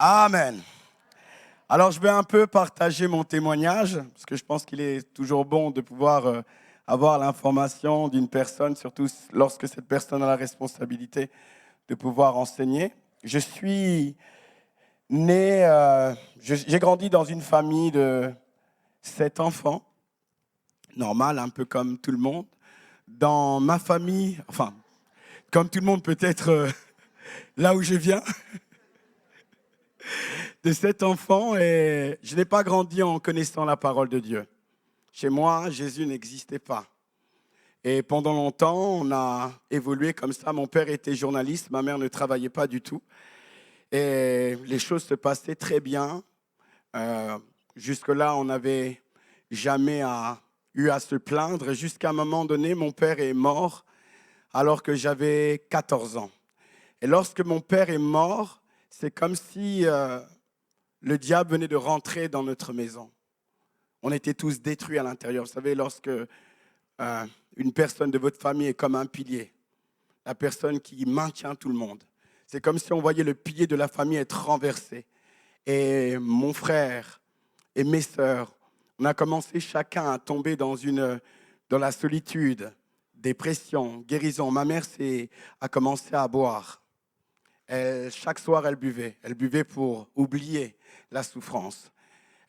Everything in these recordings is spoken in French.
Amen. Alors, je vais un peu partager mon témoignage, parce que je pense qu'il est toujours bon de pouvoir avoir l'information d'une personne, surtout lorsque cette personne a la responsabilité de pouvoir enseigner. Je suis né, j'ai grandi dans une famille de 7 enfants, normal, un peu comme tout le monde. Dans ma famille, enfin, comme tout le monde peut-être là où je viens, de 7 enfants, et je n'ai pas grandi en connaissant la parole de Dieu. Chez moi, Jésus n'existait pas. Et pendant longtemps, on a évolué comme ça. Mon père était journaliste, ma mère ne travaillait pas du tout. Et les choses se passaient très bien. Jusque-là, on n'avait jamais eu à se plaindre. Jusqu'à un moment donné, mon père est mort alors que j'avais 14 ans. Et lorsque mon père est mort, c'est comme si le diable venait de rentrer dans notre maison. On était tous détruits à l'intérieur. Vous savez, lorsque une personne de votre famille est comme un pilier, la personne qui maintient tout le monde, c'est comme si on voyait le pilier de la famille être renversé. Et mon frère et mes sœurs, on a commencé chacun à tomber dans la solitude, dépression, guérison. Ma mère a commencé à boire. Chaque soir, elle buvait. Elle buvait pour oublier la souffrance.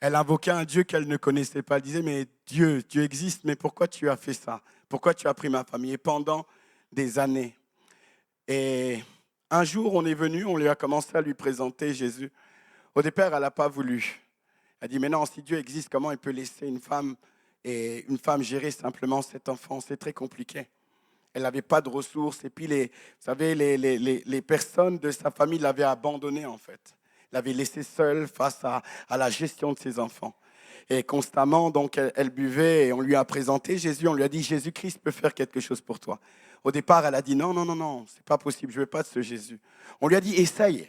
Elle invoquait un Dieu qu'elle ne connaissait pas. Elle disait, mais Dieu existe, mais pourquoi tu as fait ça? Pourquoi tu as pris ma famille? Et pendant des années. Et un jour, on est venu, on lui a commencé à lui présenter Jésus. Au départ, elle n'a pas voulu. Elle a dit, mais non, si Dieu existe, comment il peut laisser une femme gérer simplement cet enfant? C'est très compliqué. Elle n'avait pas de ressources. Et puis, vous savez, les personnes de sa famille l'avaient abandonnée, en fait. L'avait laissée seule face à la gestion de ses enfants. Et constamment, donc, elle buvait et on lui a présenté Jésus. On lui a dit, Jésus-Christ peut faire quelque chose pour toi. Au départ, elle a dit, non, non, non, non, c'est pas possible, je ne veux pas de ce Jésus. On lui a dit, essaye.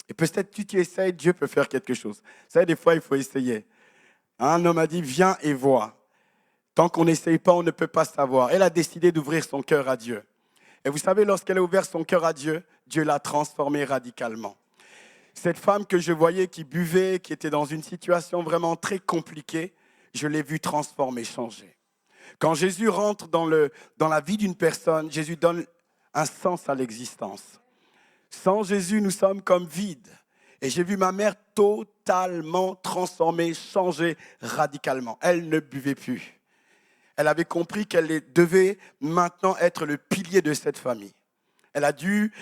Et peut-être tu essayes, Dieu peut faire quelque chose. Vous savez, des fois, il faut essayer. Un homme a dit, viens et vois. Tant qu'on n'essaye pas, on ne peut pas savoir. Elle a décidé d'ouvrir son cœur à Dieu. Et vous savez, lorsqu'elle a ouvert son cœur à Dieu, Dieu l'a transformée radicalement. Cette femme que je voyais qui buvait, qui était dans une situation vraiment très compliquée, je l'ai vue transformer, changer. Quand Jésus rentre dans la vie d'une personne, Jésus donne un sens à l'existence. Sans Jésus, nous sommes comme vides. Et j'ai vu ma mère totalement transformée, changer radicalement. Elle ne buvait plus. Elle avait compris qu'elle devait maintenant être le pilier de cette famille. Elle a dû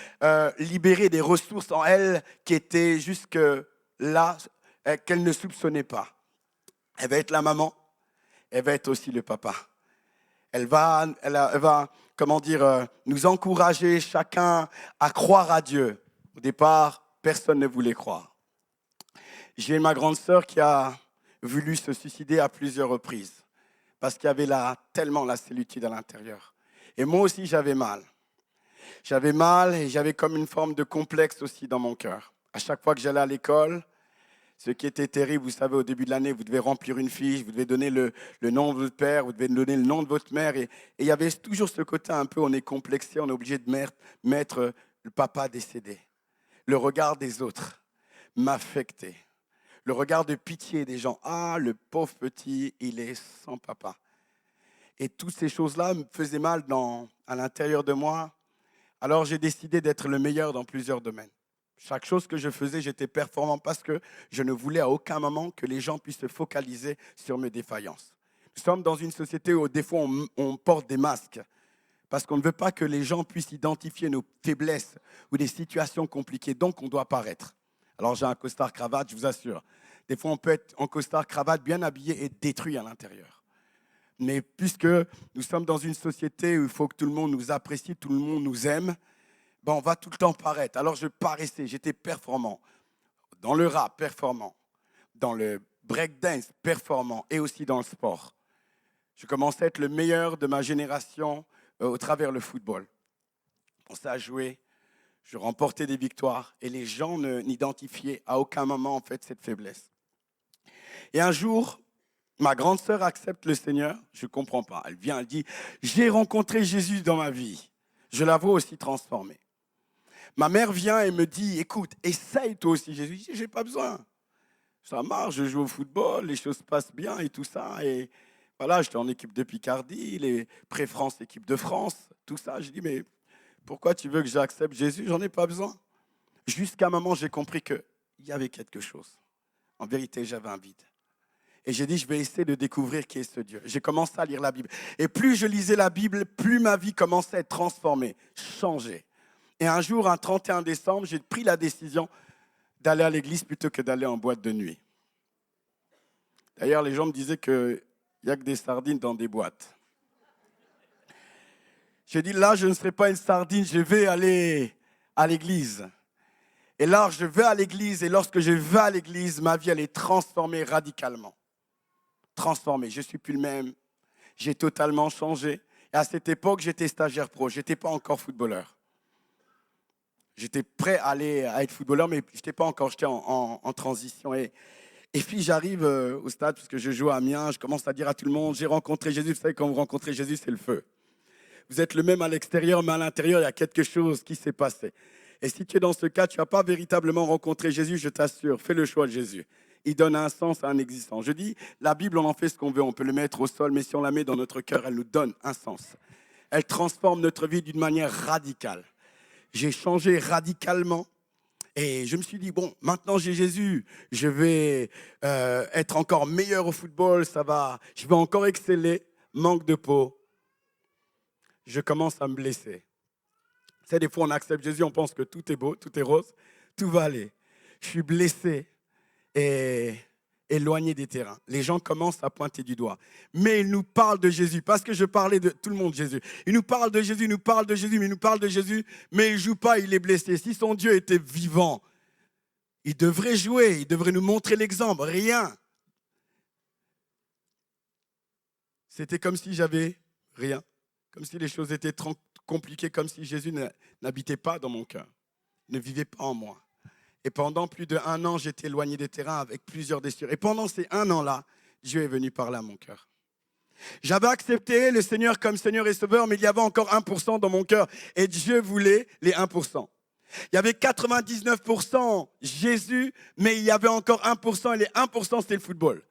libérer des ressources en elle qui étaient jusque-là, qu'elle ne soupçonnait pas. Elle va être la maman, elle va être aussi le papa. Elle va nous encourager chacun à croire à Dieu. Au départ, personne ne voulait croire. J'ai ma grande sœur qui a voulu se suicider à plusieurs reprises parce qu'il y avait tellement la solitude à l'intérieur. Et moi aussi, j'avais mal. J'avais mal et j'avais comme une forme de complexe aussi dans mon cœur. À chaque fois que j'allais à l'école, ce qui était terrible, vous savez, au début de l'année, vous devez remplir une fiche, vous devez donner le nom de votre père, vous devez donner le nom de votre mère. Et il y avait toujours ce côté un peu, on est complexé, on est obligé de mettre le papa décédé. Le regard des autres m'affectait. Le regard de pitié des gens. Ah, le pauvre petit, il est sans papa. Et toutes ces choses-là me faisaient mal à l'intérieur de moi. Alors j'ai décidé d'être le meilleur dans plusieurs domaines. Chaque chose que je faisais, j'étais performant parce que je ne voulais à aucun moment que les gens puissent se focaliser sur mes défaillances. Nous sommes dans une société où des fois on porte des masques parce qu'on ne veut pas que les gens puissent identifier nos faiblesses ou des situations compliquées. Donc on doit paraître. Alors j'ai un costard-cravate, je vous assure. Des fois on peut être en costard-cravate bien habillé et détruit à l'intérieur. Mais puisque nous sommes dans une société où il faut que tout le monde nous apprécie, tout le monde nous aime, on va tout le temps paraître. Alors je paraissais, j'étais performant. Dans le rap, performant. Dans le breakdance, performant. Et aussi dans le sport. Je commençais à être le meilleur de ma génération au travers le football. Je commençais à jouer, je remportais des victoires et les gens n'identifiaient à aucun moment en fait cette faiblesse. Et un jour, ma grande sœur accepte le Seigneur, je ne comprends pas. Elle vient, elle dit, j'ai rencontré Jésus dans ma vie. Je la vois aussi transformée. Ma mère vient et me dit, écoute, essaye toi aussi. Jésus dit, j'ai pas besoin. Ça marche, je joue au football, les choses passent bien et tout ça. Et voilà, j'étais en équipe de Picardie, les pré-France, équipe de France, tout ça. Je dis, mais pourquoi tu veux que j'accepte Jésus? J'en ai pas besoin. Jusqu'à un moment, j'ai compris qu'il y avait quelque chose. En vérité, j'avais un vide. Et j'ai dit, je vais essayer de découvrir qui est ce Dieu. J'ai commencé à lire la Bible. Et plus je lisais la Bible, plus ma vie commençait à être transformée, changée. Et un jour, un 31 décembre, j'ai pris la décision d'aller à l'église plutôt que d'aller en boîte de nuit. D'ailleurs, les gens me disaient qu'il n'y a que des sardines dans des boîtes. J'ai dit, là, je ne serai pas une sardine, je vais aller à l'église. Et là, je vais à l'église, et lorsque je vais à l'église, ma vie, elle est transformée radicalement. Transformée, je ne suis plus le même. J'ai totalement changé. Et à cette époque, j'étais stagiaire pro, je n'étais pas encore footballeur. J'étais prêt à être footballeur, mais je n'étais pas encore, j'étais en transition. Et puis j'arrive au stade, parce que je joue à Amiens, je commence à dire à tout le monde, j'ai rencontré Jésus. Vous savez, quand vous rencontrez Jésus, c'est le feu. Vous êtes le même à l'extérieur, mais à l'intérieur, il y a quelque chose qui s'est passé. Et si tu es dans ce cas, tu n'as pas véritablement rencontré Jésus, je t'assure, fais le choix de Jésus. Il donne un sens à un existant. Je dis, la Bible, on en fait ce qu'on veut, on peut le mettre au sol, mais si on la met dans notre cœur, elle nous donne un sens. Elle transforme notre vie d'une manière radicale. J'ai changé radicalement et je me suis dit, bon, maintenant j'ai Jésus, je vais être encore meilleur au football, je vais encore exceller, manque de peau. Je commence à me blesser. Tu sais, des fois on accepte Jésus, on pense que tout est beau, tout est rose, tout va aller. Je suis blessé et éloigné des terrains. Les gens commencent à pointer du doigt. Mais ils nous parlent de Jésus, parce que je parlais de tout le monde Jésus. Ils nous parlent de Jésus, mais il ne joue pas, il est blessé. Si son Dieu était vivant, il devrait jouer, il devrait nous montrer l'exemple. Rien. C'était comme si j'avais rien, comme si les choses étaient trop compliquées, comme si Jésus n'habitait pas dans mon cœur, ne vivait pas en moi. Et pendant plus d'1 an, j'étais éloigné des terrains avec plusieurs déchirures. Et pendant ces 1 an-là, Dieu est venu parler à mon cœur. J'avais accepté le Seigneur comme Seigneur et Sauveur, mais il y avait encore 1% dans mon cœur. Et Dieu voulait les 1%. Il y avait 99% Jésus, mais il y avait encore 1%. Et les 1%, c'était le football.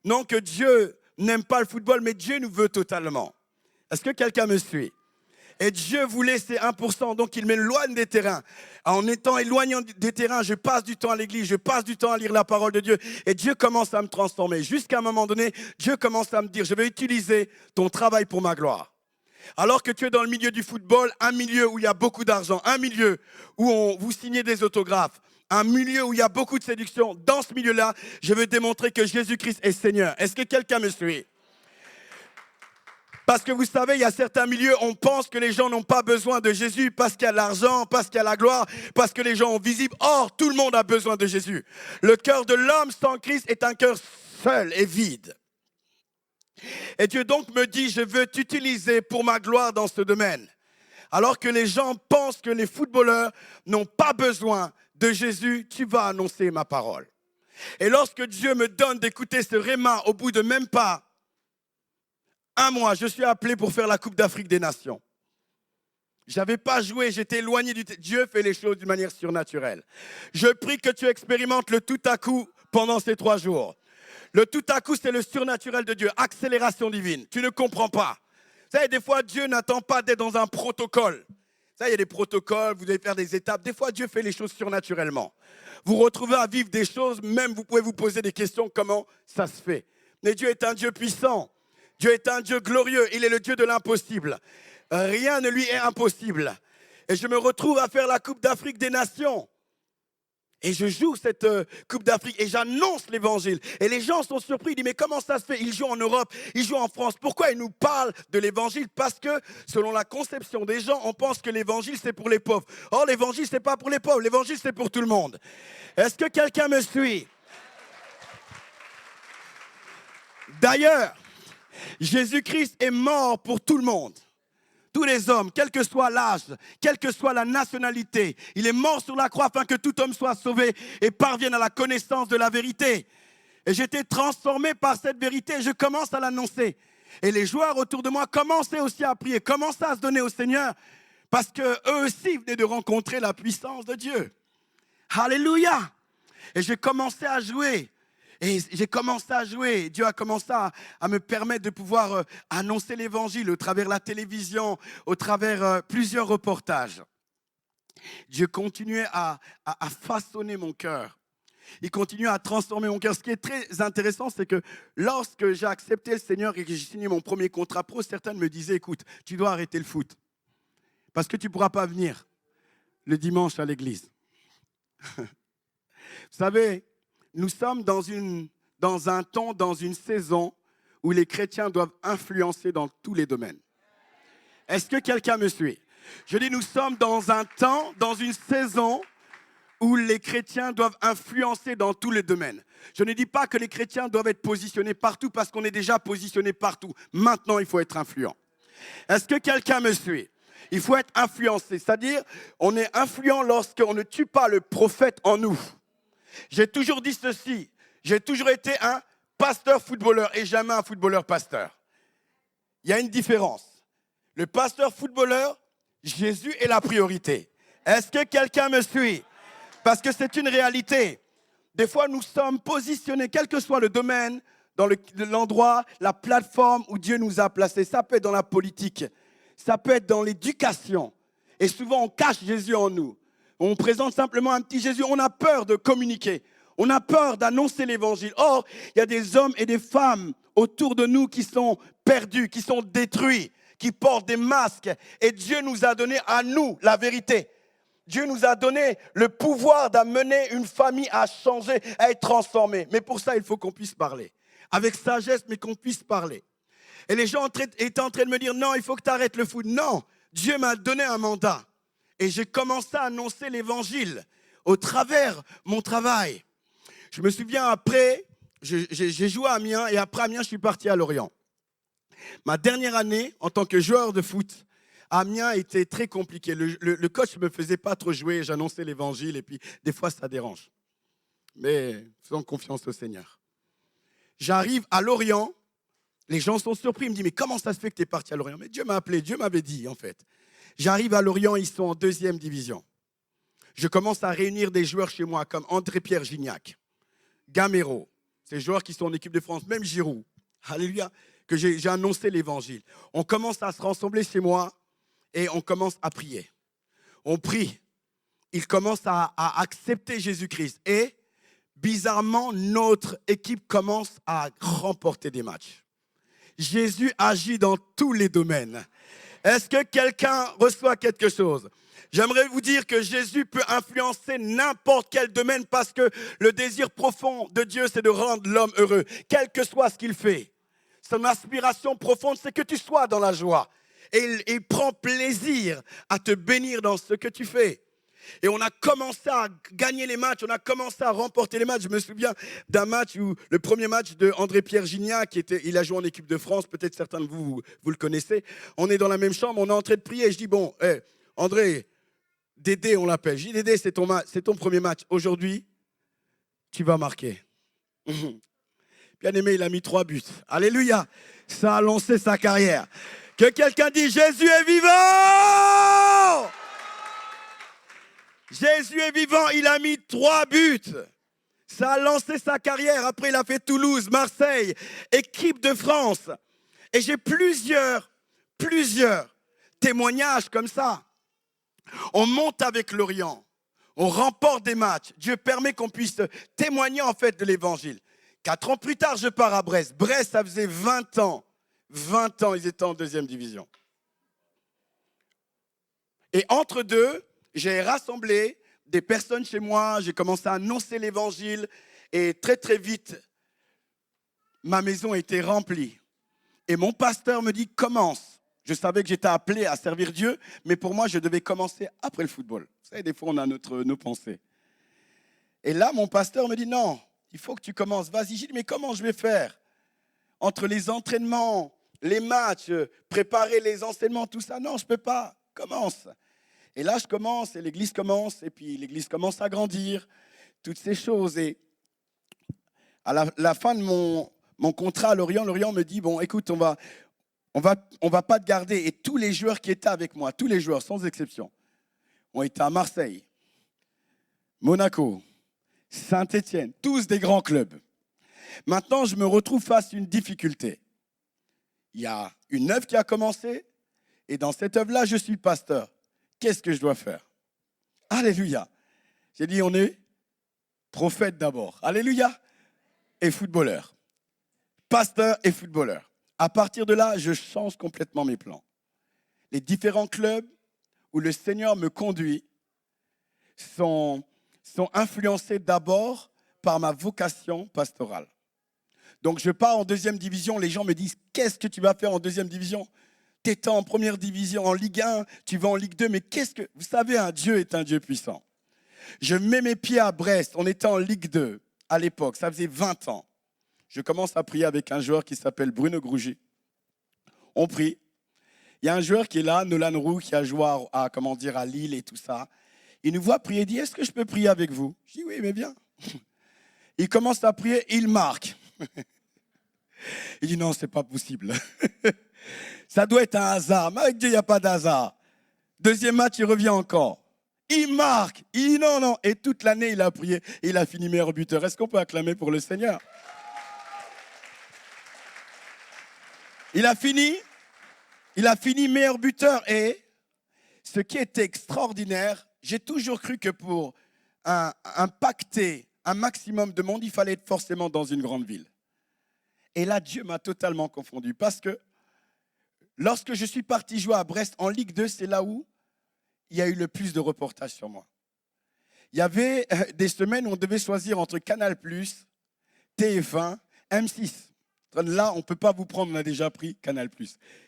Non que Dieu n'aime pas le football, mais Dieu nous veut totalement. Est-ce que quelqu'un me suit ? Et Dieu voulait ces 1%, donc il m'éloigne des terrains. En étant éloigné des terrains, je passe du temps à l'église, je passe du temps à lire la parole de Dieu. Et Dieu commence à me transformer. Jusqu'à un moment donné, Dieu commence à me dire, je vais utiliser ton travail pour ma gloire. Alors que tu es dans le milieu du football, un milieu où il y a beaucoup d'argent, un milieu où vous signez des autographes, un milieu où il y a beaucoup de séduction, dans ce milieu-là, je veux démontrer que Jésus-Christ est Seigneur. Est-ce que quelqu'un me suit ? Parce que vous savez, il y a certains milieux, on pense que les gens n'ont pas besoin de Jésus parce qu'il y a l'argent, parce qu'il y a la gloire, parce que les gens sont visibles. Or, tout le monde a besoin de Jésus. Le cœur de l'homme sans Christ est un cœur seul et vide. Et Dieu donc me dit, je veux t'utiliser pour ma gloire dans ce domaine. Alors que les gens pensent que les footballeurs n'ont pas besoin de Jésus, tu vas annoncer ma parole. Et lorsque Dieu me donne d'écouter ce réma au bout de même pas 1 mois, je suis appelé pour faire la Coupe d'Afrique des Nations. Je n'avais pas joué, j'étais éloigné du... Dieu fait les choses d'une manière surnaturelle. Je prie que tu expérimentes le tout à coup pendant ces 3 jours. Le tout à coup, c'est le surnaturel de Dieu, accélération divine. Tu ne comprends pas. Vous savez, des fois, Dieu n'attend pas d'être dans un protocole. Vous savez, il y a des protocoles, vous devez faire des étapes. Des fois, Dieu fait les choses surnaturellement. Vous retrouvez à vivre des choses, même vous pouvez vous poser des questions, comment ça se fait. Mais Dieu est un Dieu puissant. Dieu est un Dieu glorieux, il est le Dieu de l'impossible. Rien ne lui est impossible. Et je me retrouve à faire la Coupe d'Afrique des Nations. Et je joue cette Coupe d'Afrique et j'annonce l'évangile. Et les gens sont surpris, ils disent mais comment ça se fait ? Ils jouent en Europe, ils jouent en France. Pourquoi ils nous parlent de l'évangile ? Parce que selon la conception des gens, on pense que l'évangile c'est pour les pauvres. Or l'évangile c'est pas pour les pauvres, l'évangile c'est pour tout le monde. Est-ce que quelqu'un me suit ? D'ailleurs, Jésus-Christ est mort pour tout le monde. Tous les hommes, quel que soit l'âge, quelle que soit la nationalité, il est mort sur la croix afin que tout homme soit sauvé et parvienne à la connaissance de la vérité. Et j'étais transformé par cette vérité et je commence à l'annoncer. Et les joueurs autour de moi commençaient aussi à prier, commençaient à se donner au Seigneur. Parce qu'eux aussi venaient de rencontrer la puissance de Dieu. Alléluia! Et j'ai commencé à jouer. Dieu a commencé à me permettre de pouvoir annoncer l'évangile au travers de la télévision, au travers plusieurs reportages. Dieu continuait à façonner mon cœur. Il continue à transformer mon cœur. Ce qui est très intéressant, c'est que lorsque j'ai accepté le Seigneur et que j'ai signé mon premier contrat pro, certains me disaient, écoute, tu dois arrêter le foot parce que tu ne pourras pas venir le dimanche à l'église. Vous savez, nous sommes dans un temps, dans une saison où les chrétiens doivent influencer dans tous les domaines. Est-ce que quelqu'un me suit? Je dis, nous sommes dans un temps, dans une saison où les chrétiens doivent influencer dans tous les domaines. Je ne dis pas que les chrétiens doivent être positionnés partout parce qu'on est déjà positionné partout. Maintenant, il faut être influent. Est-ce que quelqu'un me suit? Il faut être influencé, c'est-à-dire on est influent lorsqu'on ne tue pas le prophète en nous. J'ai toujours dit ceci, j'ai toujours été un pasteur footballeur et jamais un footballeur pasteur. Il y a une différence. Le pasteur footballeur, Jésus est la priorité. Est-ce que quelqu'un me suit? Parce que c'est une réalité. Des fois, nous sommes positionnés, quel que soit le domaine, dans l'endroit, la plateforme où Dieu nous a placés. Ça peut être dans la politique, ça peut être dans l'éducation. Et souvent, on cache Jésus en nous. On présente simplement un petit Jésus. On a peur de communiquer. On a peur d'annoncer l'évangile. Or, il y a des hommes et des femmes autour de nous qui sont perdus, qui sont détruits, qui portent des masques. Et Dieu nous a donné à nous la vérité. Dieu nous a donné le pouvoir d'amener une famille à changer, à être transformée. Mais pour ça, il faut qu'on puisse parler. Avec sagesse, mais qu'on puisse parler. Et les gens étaient en train de me dire, non, il faut que tu arrêtes le foot. Non, Dieu m'a donné un mandat. Et j'ai commencé à annoncer l'évangile au travers mon travail. Je me souviens après, j'ai joué à Amiens et après Amiens, je suis parti à Lorient. Ma dernière année en tant que joueur de foot, Amiens était très compliqué. Le coach ne me faisait pas trop jouer, j'annonçais l'évangile et puis des fois ça dérange. Mais faisons confiance au Seigneur. J'arrive à Lorient, les gens sont surpris, ils me disent mais comment ça se fait que tu es parti à Lorient? Mais Dieu m'a appelé, Dieu m'avait dit en fait. J'arrive à Lorient, ils sont en 2e division. Je commence à réunir des joueurs chez moi comme André-Pierre Gignac, Gamero, ces joueurs qui sont en équipe de France, même Giroud, alléluia, que j'ai annoncé l'évangile. On commence à se rassembler chez moi et on commence à prier. On prie. Ils commencent à accepter Jésus-Christ. Et bizarrement, notre équipe commence à remporter des matchs. Jésus agit dans tous les domaines. Est-ce que quelqu'un reçoit quelque chose? J'aimerais vous dire que Jésus peut influencer n'importe quel domaine parce que le désir profond de Dieu, c'est de rendre l'homme heureux, quel que soit ce qu'il fait. Son aspiration profonde, c'est que tu sois dans la joie. Et il prend plaisir à te bénir dans ce que tu fais. Et on a commencé à gagner les matchs, on a commencé à remporter les matchs. Je me souviens d'un match où le premier match de André-Pierre Gignac, il a joué en équipe de France, peut-être certains de vous le connaissez. On est dans la même chambre, on est en train de prier et je dis, bon, André, Dédé on l'appelle. Je dis, Dédé, c'est ton premier match. Aujourd'hui, tu vas marquer. Bien aimé, il a mis 3 buts. Alléluia, ça a lancé sa carrière. Que quelqu'un dise, Jésus est vivant! Jésus est vivant, il a mis 3 buts. Ça a lancé sa carrière. Après, il a fait Toulouse, Marseille, équipe de France. Et j'ai plusieurs témoignages comme ça. On monte avec Lorient. On remporte des matchs. Dieu permet qu'on puisse témoigner en fait de l'évangile. 4 ans plus tard, je pars à Brest. Brest, ça faisait 20 ans. 20 ans, ils étaient en 2e division. Et entre deux, j'ai rassemblé des personnes chez moi, j'ai commencé à annoncer l'évangile et très très vite, ma maison était remplie. Et mon pasteur me dit, commence. Je savais que j'étais appelé à servir Dieu, mais pour moi, je devais commencer après le football. Vous savez, des fois, on a nos pensées. Et là, mon pasteur me dit, non, il faut que tu commences. Vas-y, j'ai dit, mais comment je vais faire? Entre les entraînements, les matchs, préparer les enseignements, tout ça, non, je ne peux pas. Commence. Et là, je commence, et l'église commence, et puis l'église commence à grandir, toutes ces choses. Et à la fin de mon contrat à Lorient me dit, bon, écoute, on va on va pas te garder. Et tous les joueurs qui étaient avec moi, tous les joueurs sans exception, ont été à Marseille, Monaco, Saint-Étienne, tous des grands clubs. Maintenant, je me retrouve face à une difficulté. Il y a une œuvre qui a commencé et dans cette œuvre-là, je suis pasteur. Qu'est-ce que je dois faire? Alléluia. J'ai dit, on est prophète d'abord. Alléluia. Et footballeur. Pasteur et footballeur. À partir de là, je change complètement mes plans. Les différents clubs où le Seigneur me conduit sont influencés d'abord par ma vocation pastorale. Donc je pars en deuxième division, les gens me disent « Qu'est-ce que tu vas faire en deuxième division ?» Tu étais en première division, en Ligue 1, tu vas en Ligue 2, mais qu'est-ce que... Vous savez, un Dieu est un Dieu puissant. Je mets mes pieds à Brest, on était en Ligue 2 à l'époque, ça faisait 20 ans. Je commence à prier avec un joueur qui s'appelle Bruno Grougy. On prie. Il y a un joueur qui est là, Nolan Roux, qui a joué à Lille et tout ça. Il nous voit prier, il dit « Est-ce que je peux prier avec vous ?» Je dis « Oui, mais bien. » Il commence à prier, il marque. Il dit « Non, ce n'est pas possible. Ça doit être un hasard. Mais avec Dieu, il n'y a pas d'hasard. » Deuxième match, il revient encore. Il marque. Il dit « Non, non. » Et toute l'année, il a prié et il a fini meilleur buteur. Est-ce qu'on peut acclamer pour le Seigneur? Il a fini meilleur buteur. Et ce qui était extraordinaire, j'ai toujours cru que pour impacter un maximum de monde, il fallait être forcément dans une grande ville. Et là, Dieu m'a totalement confondu parce que lorsque je suis parti jouer à Brest en Ligue 2, c'est là où il y a eu le plus de reportages sur moi. Il y avait des semaines où on devait choisir entre Canal+, TF1, M6. Là, on ne peut pas vous prendre, on a déjà pris Canal+.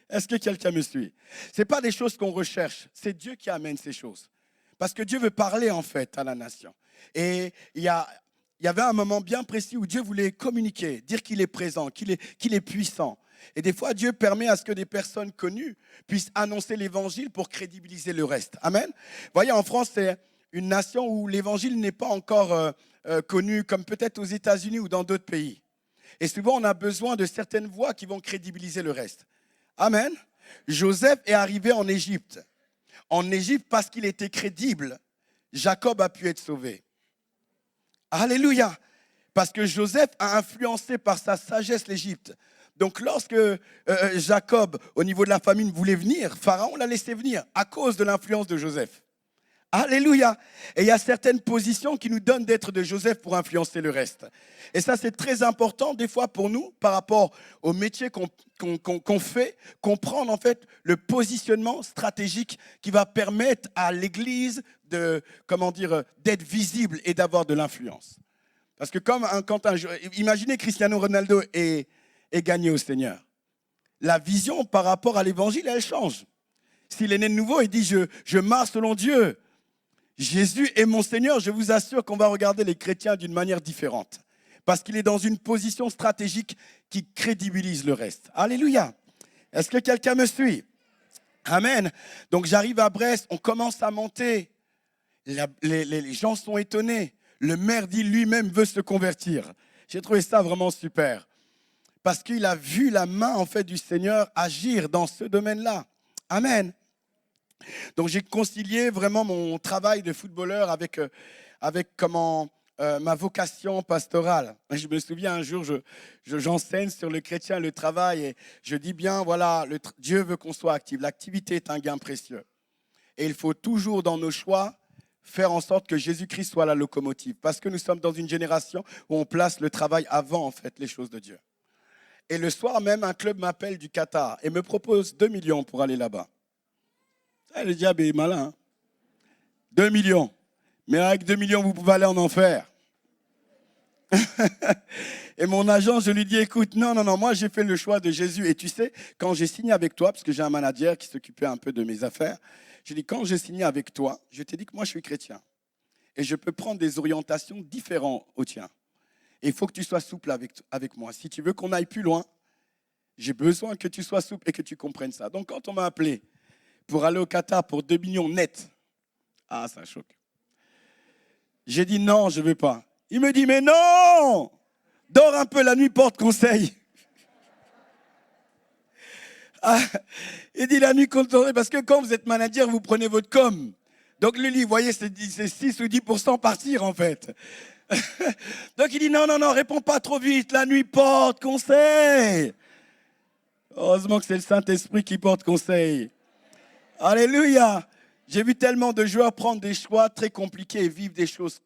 Est-ce que quelqu'un me suit? Ce n'est pas des choses qu'on recherche, c'est Dieu qui amène ces choses. Parce que Dieu veut parler en fait à la nation. Et il y avait un moment bien précis où Dieu voulait communiquer, dire qu'il est présent, qu'il est puissant. Et des fois, Dieu permet à ce que des personnes connues puissent annoncer l'évangile pour crédibiliser le reste. Amen. Vous voyez, en France, c'est une nation où l'évangile n'est pas encore connu, comme peut-être aux États-Unis ou dans d'autres pays. Et souvent, on a besoin de certaines voix qui vont crédibiliser le reste. Amen. Joseph est arrivé en Égypte. En Égypte, parce qu'il était crédible, Jacob a pu être sauvé. Alléluia. Parce que Joseph a influencé par sa sagesse l'Égypte. Donc lorsque Jacob, au niveau de la famine, voulait venir, Pharaon l'a laissé venir à cause de l'influence de Joseph. Alléluia. Et il y a certaines positions qui nous donnent d'être de Joseph pour influencer le reste. Et ça, c'est très important des fois pour nous, par rapport au métier qu'on fait, comprendre en fait le positionnement stratégique qui va permettre à l'Église d'être visible et d'avoir de l'influence. Parce que imaginez Cristiano Ronaldo est gagné au Seigneur. La vision par rapport à l'Évangile, elle change. S'il est né de nouveau, il dit je marche selon Dieu. Jésus est mon Seigneur, je vous assure qu'on va regarder les chrétiens d'une manière différente. Parce qu'il est dans une position stratégique qui crédibilise le reste. Alléluia. Est-ce que quelqu'un me suit? Amen. Donc j'arrive à Brest, on commence à monter. Les gens sont étonnés. Le maire dit lui-même veut se convertir. J'ai trouvé ça vraiment super. Parce qu'il a vu la main en fait du Seigneur agir dans ce domaine-là. Amen. Donc j'ai concilié vraiment mon travail de footballeur avec ma vocation pastorale. Je me souviens un jour, j'enseigne sur le chrétien et le travail et je dis bien, voilà, Dieu veut qu'on soit actif. L'activité est un gain précieux. Et il faut toujours dans nos choix faire en sorte que Jésus-Christ soit la locomotive. Parce que nous sommes dans une génération où on place le travail avant en fait les choses de Dieu. Et le soir même, un club m'appelle du Qatar et me propose 2 millions pour aller là-bas. Le diable est malin. Hein? 2 millions. Mais avec 2 millions, vous pouvez aller en enfer. Et mon agent, je lui dis, écoute, non, moi j'ai fait le choix de Jésus. Et tu sais, quand j'ai signé avec toi, parce que j'ai un manager qui s'occupait un peu de mes affaires, j'ai dit, quand j'ai signé avec toi, je t'ai dit que moi je suis chrétien. Et je peux prendre des orientations différentes aux tiens. Et il faut que tu sois souple avec moi. Si tu veux qu'on aille plus loin, j'ai besoin que tu sois souple et que tu comprennes ça. Donc quand on m'a appelé pour aller au Qatar pour 2 millions net. Ah, ça choque. J'ai dit non, je ne veux pas. Il me dit, mais non! Dors un peu la nuit, porte conseil. Ah, il dit la nuit contrôlée, parce que quand vous êtes manager, vous prenez votre com. Donc lui, vous voyez, c'est 6 ou 10% partir en fait. Donc il dit non, non, non, réponds pas trop vite, la nuit porte conseil. Heureusement que c'est le Saint-Esprit qui porte conseil. Alléluia. J'ai vu tellement de joueurs prendre des choix très compliqués et vivre des choses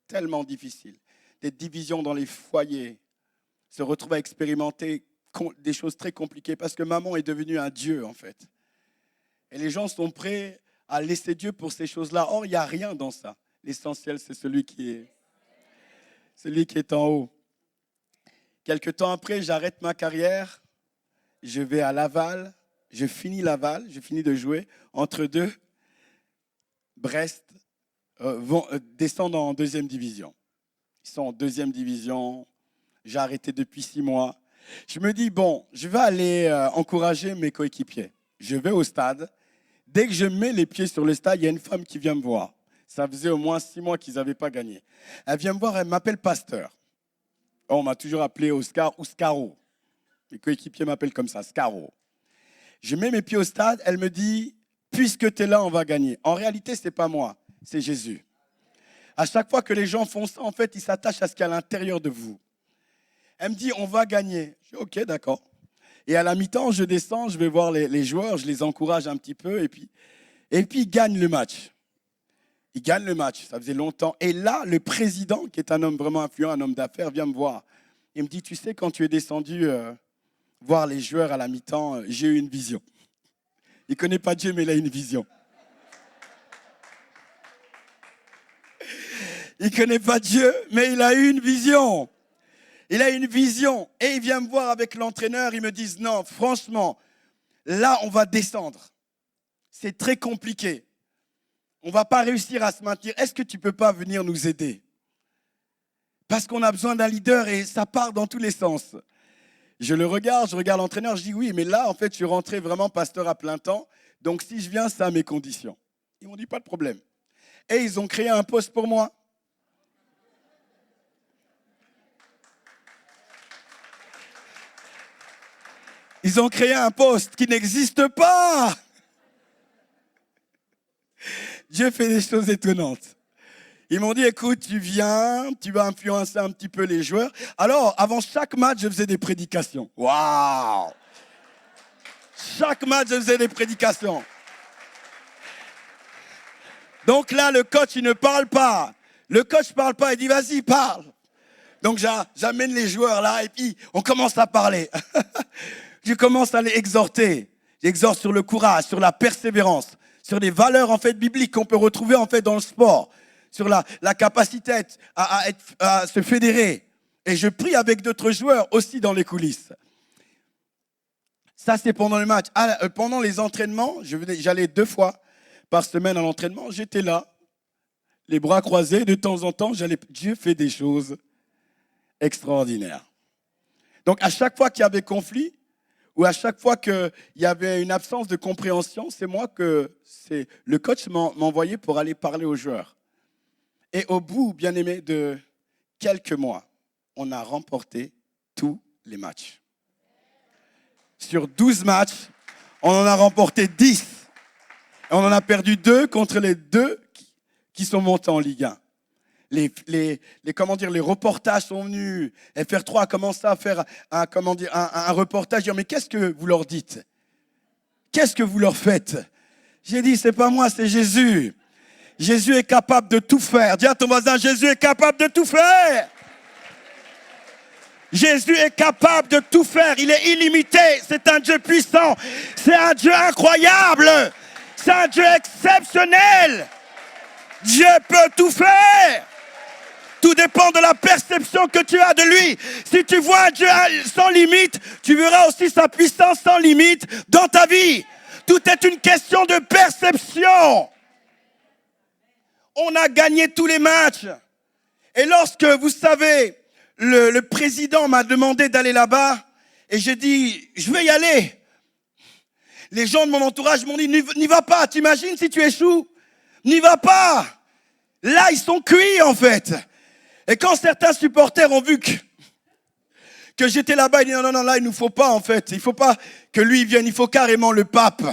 tellement difficiles. Des divisions dans les foyers, se retrouver à expérimenter des choses très compliquées parce que maman est devenue un Dieu en fait. Et les gens sont prêts à laisser Dieu pour ces choses-là. Or, il n'y a rien dans ça. L'essentiel, c'est celui qui est en haut. Quelque temps après, j'arrête ma carrière. Je vais à Laval. Je finis Laval. Je finis de jouer. Entre deux, Brest descendent en deuxième division. Ils sont en deuxième division. J'ai arrêté depuis 6 mois. Je me dis, bon, je vais aller encourager mes coéquipiers. Je vais au stade. Dès que je mets les pieds sur le stade, il y a une femme qui vient me voir. Ça faisait au moins 6 mois qu'ils n'avaient pas gagné. Elle vient me voir, elle m'appelle pasteur. On m'a toujours appelé Oscar ou Scaro. Les coéquipiers m'appellent comme ça, Scaro. Je mets mes pieds au stade, elle me dit, puisque tu es là, on va gagner. En réalité, ce n'est pas moi, c'est Jésus. À chaque fois que les gens font ça, en fait, ils s'attachent à ce qu'il y a à l'intérieur de vous. Elle me dit, on va gagner. Je dis, ok, d'accord. Et à la mi-temps, je descends, je vais voir les joueurs, je les encourage un petit peu, et puis ils gagnent le match. Ils gagnent le match, ça faisait longtemps. Et là, le président, qui est un homme vraiment influent, un homme d'affaires, vient me voir. Il me dit, tu sais, quand tu es descendu voir les joueurs à la mi-temps, j'ai eu une vision. Il ne connaît pas Dieu, mais il a une vision. Il ne connaît pas Dieu, mais il a eu une vision. Il a une vision et il vient me voir avec l'entraîneur. Ils me disent non, franchement, là, on va descendre. C'est très compliqué. On ne va pas réussir à se maintenir. Est-ce que tu ne peux pas venir nous aider? Parce qu'on a besoin d'un leader et ça part dans tous les sens. Je regarde l'entraîneur, je dis oui, mais là, en fait, je suis rentré vraiment pasteur à plein temps. Donc, si je viens, c'est à mes conditions. Ils m'ont dit pas de problème. Et ils ont créé un poste pour moi. Ils ont créé un poste qui n'existe pas. Dieu fait des choses étonnantes. Ils m'ont dit, écoute, tu viens, tu vas influencer un petit peu les joueurs. Alors, avant chaque match, je faisais des prédications. Waouh! Chaque match, je faisais des prédications. Donc là, le coach, il ne parle pas. Le coach ne parle pas, il dit, vas-y, parle. Donc j'amène les joueurs là et puis on commence à parler. Je commence à les exhorter. J'exhorte sur le courage, sur la persévérance, sur des valeurs en fait bibliques qu'on peut retrouver en fait dans le sport, sur la capacité à se fédérer. Et je prie avec d'autres joueurs aussi dans les coulisses. Ça, c'est pendant le match. Pendant les entraînements, j'allais 2 fois par semaine à l'entraînement. J'étais là, les bras croisés. De temps en temps, Dieu fait des choses extraordinaires. Donc, à chaque fois qu'il y avait conflit, ou à chaque fois qu'il y avait une absence de compréhension, c'est le coach m'envoyait pour aller parler aux joueurs. Et au bout, bien aimé, de quelques mois, on a remporté tous les matchs. Sur 12 matchs, on en a remporté 10. Et on en a perdu 2 contre les 2 qui sont montés en Ligue 1. Les reportages sont venus. FR3 a commencé à faire un reportage. Dire, mais qu'est-ce que vous leur dites? Qu'est-ce que vous leur faites? J'ai dit, c'est pas moi, c'est Jésus. Jésus est capable de tout faire. Dis à ton voisin, Jésus est capable de tout faire. Jésus est capable de tout faire. Il est illimité. C'est un Dieu puissant. C'est un Dieu incroyable. C'est un Dieu exceptionnel. Dieu peut tout faire. Tout dépend de la perception que tu as de lui. Si tu vois un Dieu sans limite, tu verras aussi sa puissance sans limite dans ta vie. Tout est une question de perception. On a gagné tous les matchs. Et lorsque, vous savez, le président m'a demandé d'aller là-bas, et j'ai dit, je vais y aller. Les gens de mon entourage m'ont dit, n'y va pas, t'imagines si tu échoues? N'y va pas. Là, ils sont cuits en fait. Et quand certains supporters ont vu que j'étais là-bas, il dit non, là, il ne nous faut pas en fait. Il ne faut pas que lui vienne, il faut carrément le pape.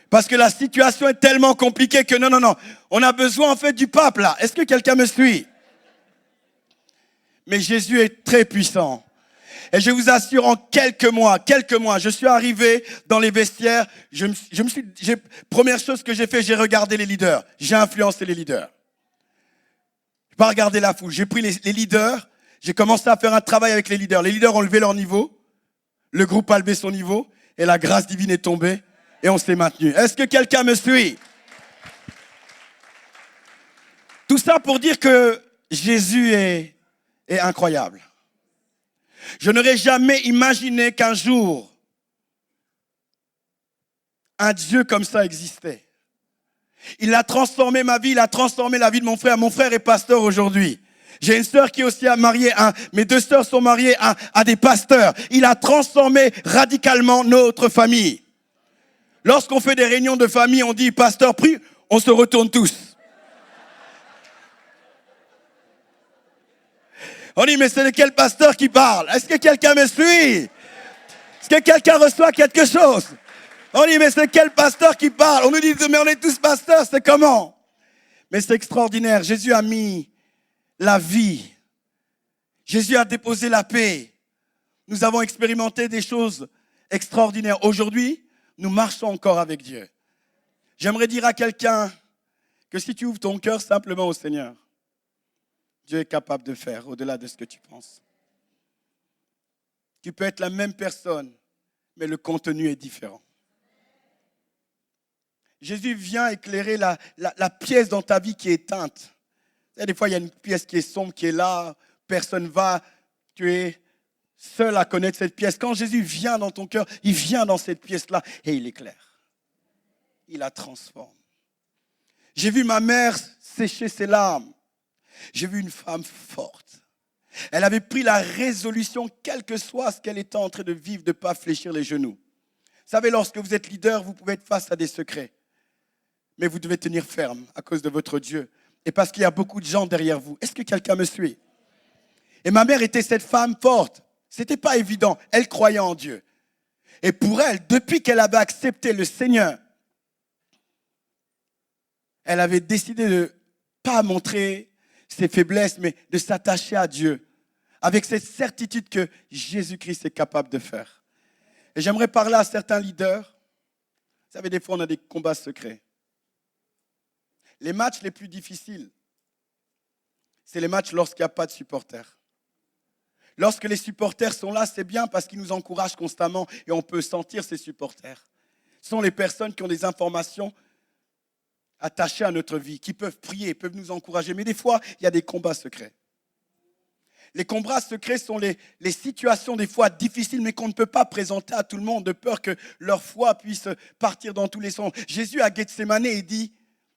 Parce que la situation est tellement compliquée que non, on a besoin en fait du pape là. Est-ce que quelqu'un me suit? Mais Jésus est très puissant. Et je vous assure, en quelques mois, je suis arrivé dans les vestiaires. Première chose que j'ai fait, j'ai regardé les leaders. J'ai influencé les leaders. Je n'ai pas regardé la foule. J'ai pris les leaders. J'ai commencé à faire un travail avec les leaders. Les leaders ont levé leur niveau. Le groupe a levé son niveau. Et la grâce divine est tombée. Et on s'est maintenu. Est-ce que quelqu'un me suit? Tout ça pour dire que Jésus est incroyable. Je n'aurais jamais imaginé qu'un jour, un Dieu comme ça existait. Il a transformé ma vie, il a transformé la vie de mon frère. Mon frère est pasteur aujourd'hui. J'ai une sœur qui est aussi mariée, mes 2 sœurs sont mariées à des pasteurs. Il a transformé radicalement notre famille. Lorsqu'on fait des réunions de famille, on dit « Pasteur, prie », on se retourne tous. On dit, mais c'est de quel pasteur qui parle? Est-ce que quelqu'un me suit? Est-ce que quelqu'un reçoit quelque chose? On dit, mais c'est quel pasteur qui parle? On nous dit, mais on est tous pasteurs, c'est comment? Mais c'est extraordinaire. Jésus a mis la vie. Jésus a déposé la paix. Nous avons expérimenté des choses extraordinaires. Aujourd'hui, nous marchons encore avec Dieu. J'aimerais dire à quelqu'un que si tu ouvres ton cœur simplement au Seigneur, Dieu est capable de faire au-delà de ce que tu penses. Tu peux être la même personne, mais le contenu est différent. Jésus vient éclairer la pièce dans ta vie qui est éteinte. Des fois, il y a une pièce qui est sombre, qui est là, personne ne va, tu es seul à connaître cette pièce. Quand Jésus vient dans ton cœur, il vient dans cette pièce-là et il éclaire. Il la transforme. J'ai vu ma mère sécher ses larmes. J'ai vu une femme forte. Elle avait pris la résolution, quel que soit ce qu'elle était en train de vivre, de ne pas fléchir les genoux. Vous savez, lorsque vous êtes leader, vous pouvez être face à des secrets. Mais vous devez tenir ferme à cause de votre Dieu. Et parce qu'il y a beaucoup de gens derrière vous. Est-ce que quelqu'un me suit? Et ma mère était cette femme forte. Ce n'était pas évident. Elle croyait en Dieu. Et pour elle, depuis qu'elle avait accepté le Seigneur, elle avait décidé de ne pas montrer ses faiblesses, mais de s'attacher à Dieu, avec cette certitude que Jésus-Christ est capable de faire. Et j'aimerais parler à certains leaders. Vous savez, des fois, on a des combats secrets. Les matchs les plus difficiles, c'est les matchs lorsqu'il n'y a pas de supporters. Lorsque les supporters sont là, c'est bien parce qu'ils nous encouragent constamment et on peut sentir ces supporters. Ce sont les personnes qui ont des informations attachés à notre vie, qui peuvent prier, peuvent nous encourager. Mais des fois, il y a des combats secrets. Les combats secrets sont les situations des fois difficiles, mais qu'on ne peut pas présenter à tout le monde, de peur que leur foi puisse partir dans tous les sens. Jésus à Gethsémane, il dit,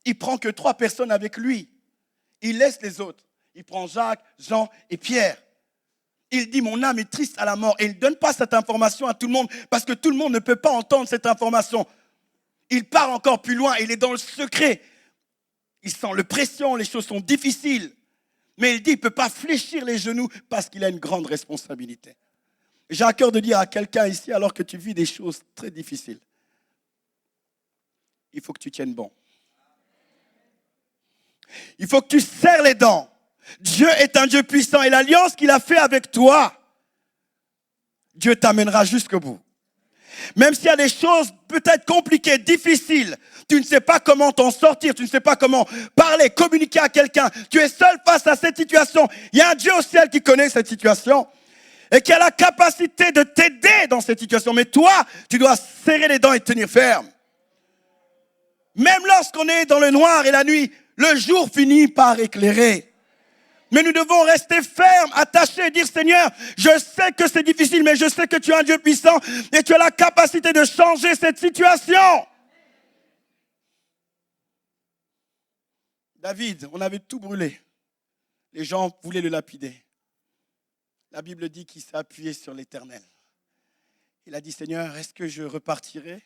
il prend que 3 personnes avec lui. Il laisse les autres. Il prend Jacques, Jean et Pierre. Il dit, mon âme est triste à la mort. Et il ne donne pas cette information à tout le monde, parce que tout le monde ne peut pas entendre cette information. Il part encore plus loin, il est dans le secret. Il sent la pression, les choses sont difficiles. Mais il dit, il ne peut pas fléchir les genoux parce qu'il a une grande responsabilité. J'ai à cœur de dire à quelqu'un ici, alors que tu vis des choses très difficiles, il faut que tu tiennes bon. Il faut que tu serres les dents. Dieu est un Dieu puissant et l'alliance qu'il a fait avec toi, Dieu t'amènera jusqu'au bout. Même s'il y a des choses peut-être compliquées, difficiles, tu ne sais pas comment t'en sortir, tu ne sais pas comment parler, communiquer à quelqu'un, tu es seul face à cette situation. Il y a un Dieu au ciel qui connaît cette situation et qui a la capacité de t'aider dans cette situation. Mais toi, tu dois serrer les dents et tenir ferme. Même lorsqu'on est dans le noir et la nuit, le jour finit par éclairer. Mais nous devons rester fermes, attachés et dire, Seigneur, je sais que c'est difficile, mais je sais que tu es un Dieu puissant et tu as la capacité de changer cette situation. David, on avait tout brûlé. Les gens voulaient le lapider. La Bible dit qu'il s'est appuyé sur l'Éternel. Il a dit, Seigneur, est-ce que je repartirai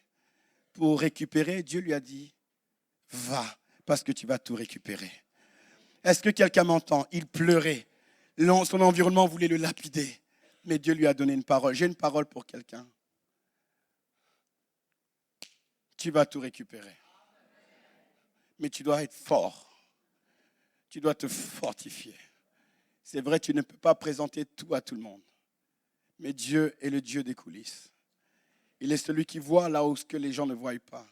pour récupérer? Dieu lui a dit, va, parce que tu vas tout récupérer. Est-ce que quelqu'un m'entend? Il pleurait. Son environnement voulait le lapider. Mais Dieu lui a donné une parole. J'ai une parole pour quelqu'un. Tu vas tout récupérer. Mais tu dois être fort. Tu dois te fortifier. C'est vrai, tu ne peux pas présenter tout à tout le monde. Mais Dieu est le Dieu des coulisses. Il est celui qui voit là où ce que les gens ne voient pas.